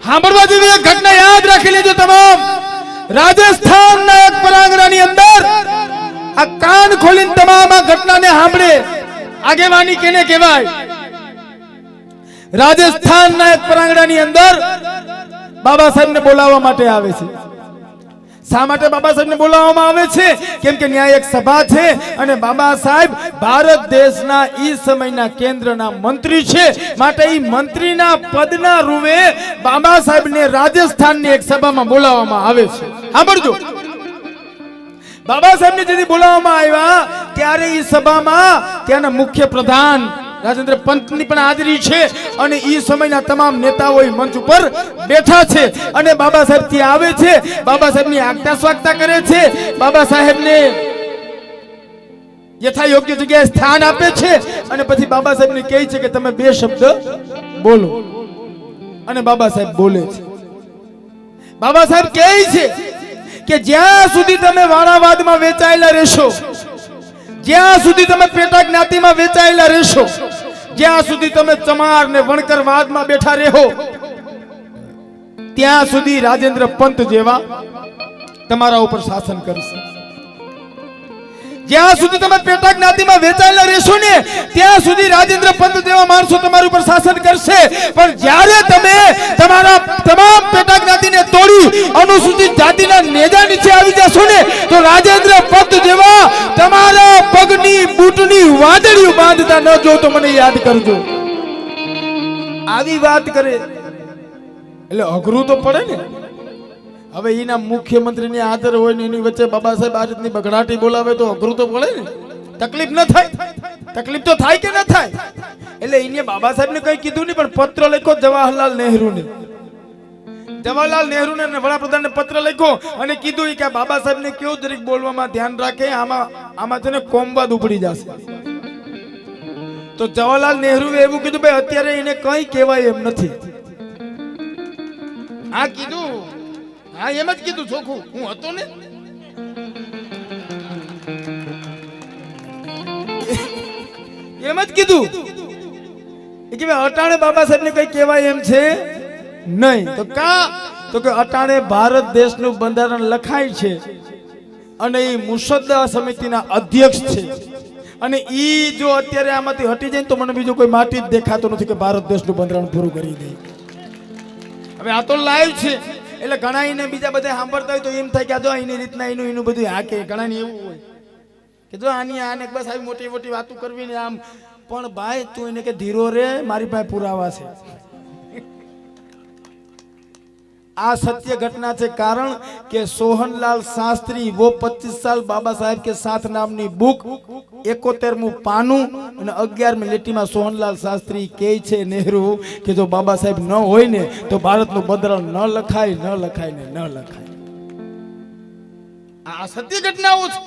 સાંભળવા જેવી એક ઘટના યાદ રાખી લેજો તમામ। રાજસ્થાનના એક પરાંગણાની અંદર આ કાન ખોલીને તમામ આ ઘટનાને સાંભળે। આગેવાની કેને કહેવાય? રાજસ્થાનના એક પરાંગણાની અંદર બાબા સાહેબને બોલાવવા માટે આવે છે। શા માટે બાબા સાહેબને બોલાવવામાં આવે છે? કેમ કે ન્યાય એક સભા છે અને બાબા સાહેબ ભારત દેશના ઈ સમયના કેન્દ્રના મંત્રી છે, માટે ઈ મંત્રીના પદના રૂવે બાબા સાહેબને રાજસ્થાનની એક સભામાં બોલાવવામાં આવે છે। સાંભળજો, બાબા સાહેબને જેથી બોલાવવામાં આવ્યા ત્યારે ઈ સભામાં ત્યાંના મુખ્ય પ્રધાન રાજેન્દ્ર પંતની પણ હાજરી છે અને ઈ સમયના તમામ નેતાઓ મંચ ઉપર બેઠા છે અને બાબા સાહેબ ત્યાં આવે છે, બાબા સાહેબની આજ્ઞા સ્વાગતા કરે છે, બાબા સાહેબને યથા યોગ્ય જગ્યાએ સ્થાન આપે છે અને પછી બાબા સાહેબને કહે છે કે તમે 2 શબ્દ બોલો અને બાબા સાહેબ બોલે છે। બાબા સાહેબ કહે છે કે જ્યાં સુધી તમે વાણાવાદમાં વેચાયેલા રહેશો, જ્યાં સુધી તમે પેટા જ્ઞાતિમાં વેચાયેલા રહેશો, જ્યાં સુધી તમે ચમાર ને વણકર વાદમાં બેઠા રહો, ત્યાં સુધી રાજેન્દ્ર પંત જેવા તમારા ઉપર શાસન કરશે। જ્યાં સુધી તમે પેટા જ્ઞાતિમાં વેચાયેલા રહેશો ને ત્યાં સુધી રાજેન્દ્ર પંત જેવા માણસો તમારા ઉપર શાસન કરશે, પણ જ્યારે તમે તમારા તમામ પેટા જ્ઞાતિને તોડી અનુસૂચિત જાતિના નેજા નીચે આવી જશો ને તો રાજેન્દ્ર પંત જેવા તમારા પગની બૂટની વાદળીઓ બાંધતા ન જો તો મને યાદ કરજો। આવી વાત કરે એટલે અઘરું તો પડે ને। હવે એના મુખ્યમંત્રીની આદર હોય ને એની વચ્ચે બાબા સાહેબ આ રીતની બગડાટી બોલાવે તો અઘરું તો પડે ને। તકલીફ ન થાય? તકલીફ તો થાય કે ન થાય? એટલે એને બાબા સાહેબને કઈ કીધું નહીં, પણ પત્ર લખ્યો જવાહરલાલ નહેરુને। જવાહરલાલ નહેરુને અને વડાપ્રધાનને પત્ર લખ્યો અને કીધું કે બાબા સાહેબને કેવું જરીક બોલવામાં ધ્યાન રાખે, આમાં છે ને કોમવાદ ઉપડી જશે। તો જવાહરલાલ નહેરુએ એવું કીધું ભાઈ અત્યારે એને કઈ કહેવાય એમ નથી। આ કીધું, હા એમ જ કીધું ચોખ્ખું, હું હતો ને એમ જ કીધું કે અટાણે બાબા સાહેબ ને કઈ કહેવાય એમ છે નહીં। તો કા? તો કે અટાણે ભારત દેશનું બંધારણ લખાય છે અને એ મુસદ્દા સમિતિના અધ્યક્ષ છે અને ઈ જો અત્યારે આમાંથી હટી જાય તો મને બીજો કોઈ માટી જ દેખાતો નથી કે ભારત દેશનું બંધારણ પૂરું કરી દે। હવે આ તો લાઈવ છે એટલે ઘણા એને બીજા બધા સાંભળતા હોય તો એમ થાય કે જો એની રીતના એનું બધું હાકે। ઘણા ને એવું હોય કે જો આની આને બસ આવી મોટી મોટી વાતો કરવી ને આમ, પણ ભાઈ તું એને કે ધીરો રે, મારી પાસે પુરાવા છે। આ સત્ય घटना છે, કારણ કે सोहनलाल शास्त्री वो 25 साल बाबा साहेब के साथ नामनी बुक 71મું પાનું અને 11મી લીટીમાં सोहनलाल शास्त्री કહે છે નહેરુ કે જો બાબા સાહેબ ન હોય ને તો ભારતનું બંધારણ ન લખાય, ન લખાય ને ન લખાય। આ સત્ય ઘટનાઓ છે।